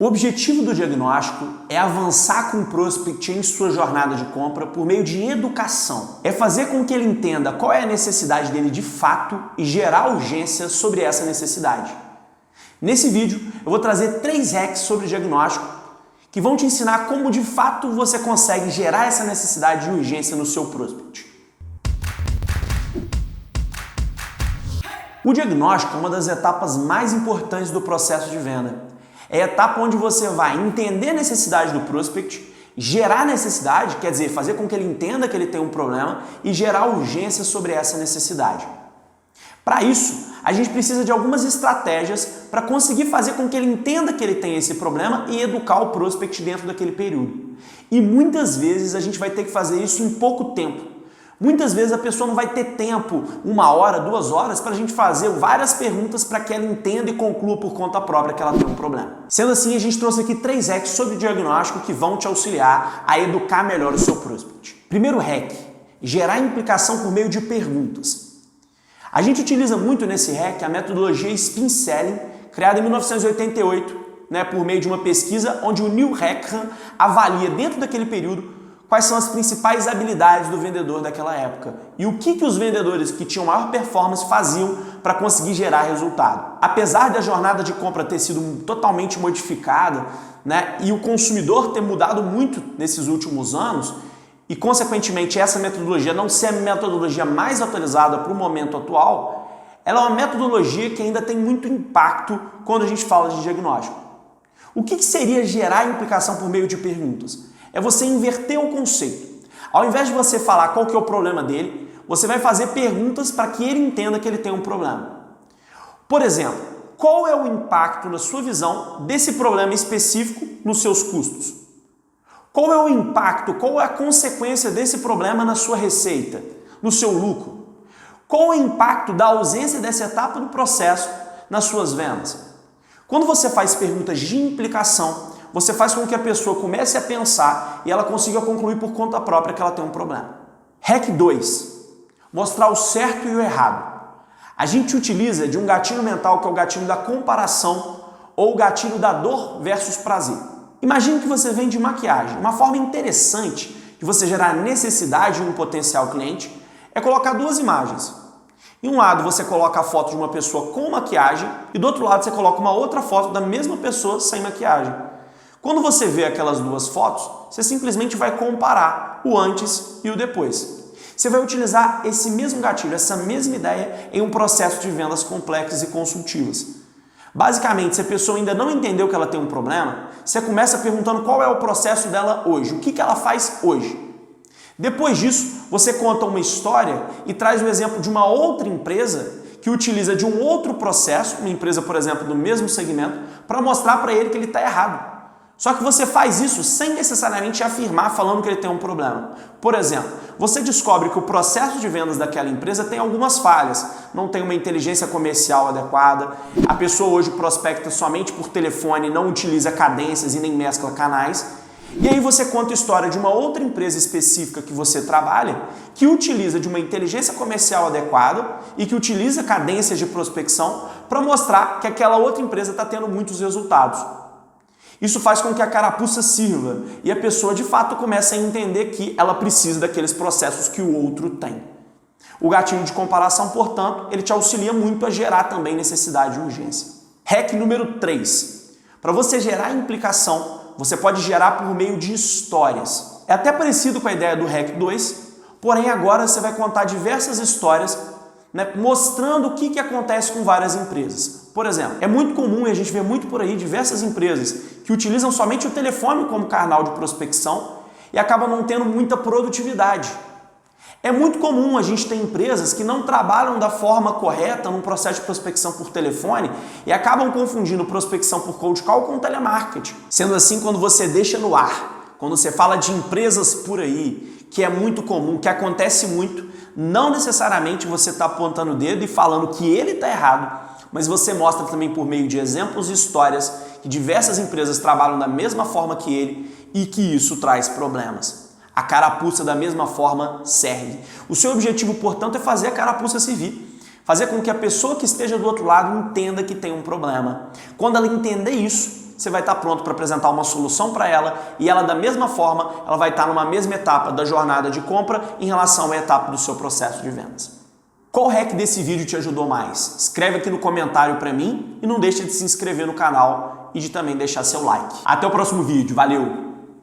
O objetivo do diagnóstico é avançar com o prospect em sua jornada de compra por meio de educação. É fazer com que ele entenda qual é a necessidade dele de fato e gerar urgência sobre essa necessidade. Nesse vídeo, eu vou trazer 3 hacks sobre diagnóstico que vão te ensinar como de fato você consegue gerar essa necessidade de urgência no seu prospect. O diagnóstico é uma das etapas mais importantes do processo de venda. É a etapa onde você vai entender a necessidade do prospect, gerar necessidade, quer dizer, fazer com que ele entenda que ele tem um problema e gerar urgência sobre essa necessidade. Para isso, a gente precisa de algumas estratégias para conseguir fazer com que ele entenda que ele tem esse problema e educar o prospect dentro daquele período. E muitas vezes a gente vai ter que fazer isso em pouco tempo. Muitas vezes a pessoa não vai ter tempo, 1 hora, 2 horas, para a gente fazer várias perguntas para que ela entenda e conclua por conta própria que ela tem um problema. Sendo assim, a gente trouxe aqui 3 hacks sobre diagnóstico que vão te auxiliar a educar melhor o seu prospect. Primeiro hack, gerar implicação por meio de perguntas. A gente utiliza muito nesse hack a metodologia Spin Selling, criada em 1988, por meio de uma pesquisa onde o Neil Hackham avalia dentro daquele período quais são as principais habilidades do vendedor daquela época e o que os vendedores que tinham maior performance faziam para conseguir gerar resultado. Apesar da jornada de compra ter sido totalmente modificada, e o consumidor ter mudado muito nesses últimos anos, e consequentemente essa metodologia não ser a metodologia mais atualizada para o momento atual, ela é uma metodologia que ainda tem muito impacto quando a gente fala de diagnóstico. O que seria gerar implicação por meio de perguntas? É você inverter o conceito. Ao invés de você falar qual que é o problema dele, você vai fazer perguntas para que ele entenda que ele tem um problema. Por exemplo, qual é o impacto, na sua visão, desse problema específico nos seus custos? Qual é o impacto, qual é a consequência desse problema na sua receita, no seu lucro? Qual é o impacto da ausência dessa etapa do processo nas suas vendas? Quando você faz perguntas de implicação, você faz com que a pessoa comece a pensar e ela consiga concluir por conta própria que ela tem um problema. Hack 2. Mostrar o certo e o errado. A gente utiliza de um gatilho mental que é o gatilho da comparação ou o gatilho da dor versus prazer. Imagine que você vende maquiagem. Uma forma interessante de você gerar necessidade em um potencial cliente é colocar 2 imagens. Em um lado você coloca a foto de uma pessoa com maquiagem e do outro lado você coloca uma outra foto da mesma pessoa sem maquiagem. Quando você vê aquelas 2 fotos, você simplesmente vai comparar o antes e o depois. Você vai utilizar esse mesmo gatilho, essa mesma ideia em um processo de vendas complexas e consultivas. Basicamente, se a pessoa ainda não entendeu que ela tem um problema, você começa perguntando qual é o processo dela hoje, o que ela faz hoje. Depois disso, você conta uma história e traz o exemplo de uma outra empresa que utiliza de um outro processo, uma empresa, por exemplo, do mesmo segmento, para mostrar para ele que ele está errado. Só que você faz isso sem necessariamente afirmar falando que ele tem um problema. Por exemplo, você descobre que o processo de vendas daquela empresa tem algumas falhas, não tem uma inteligência comercial adequada, a pessoa hoje prospecta somente por telefone, não utiliza cadências e nem mescla canais. E aí você conta a história de uma outra empresa específica que você trabalha, que utiliza de uma inteligência comercial adequada e que utiliza cadências de prospecção para mostrar que aquela outra empresa está tendo muitos resultados. Isso faz com que a carapuça sirva e a pessoa de fato comece a entender que ela precisa daqueles processos que o outro tem. O gatilho de comparação, portanto, ele te auxilia muito a gerar também necessidade de urgência. Hack número 3. Para você gerar implicação, você pode gerar por meio de histórias. É até parecido com a ideia do Hack 2, porém agora você vai contar diversas histórias mostrando o que acontece com várias empresas. Por exemplo, é muito comum e a gente vê muito por aí diversas empresas que utilizam somente o telefone como canal de prospecção e acabam não tendo muita produtividade. É muito comum a gente ter empresas que não trabalham da forma correta num processo de prospecção por telefone e acabam confundindo prospecção por cold call com telemarketing. Sendo assim, quando você deixa no ar, quando você fala de empresas por aí, que é muito comum, que acontece muito, não necessariamente você está apontando o dedo e falando que ele está errado, mas você mostra também por meio de exemplos e histórias que diversas empresas trabalham da mesma forma que ele e que isso traz problemas. A carapuça da mesma forma serve. O seu objetivo, portanto, é fazer a carapuça servir. Fazer com que a pessoa que esteja do outro lado entenda que tem um problema. Quando ela entender isso, você vai estar pronto para apresentar uma solução para ela e ela, da mesma forma, ela vai estar numa mesma etapa da jornada de compra em relação à etapa do seu processo de vendas. Qual hack desse vídeo te ajudou mais? Escreve aqui no comentário para mim e não deixe de se inscrever no canal e de também deixar seu like. Até o próximo vídeo. Valeu!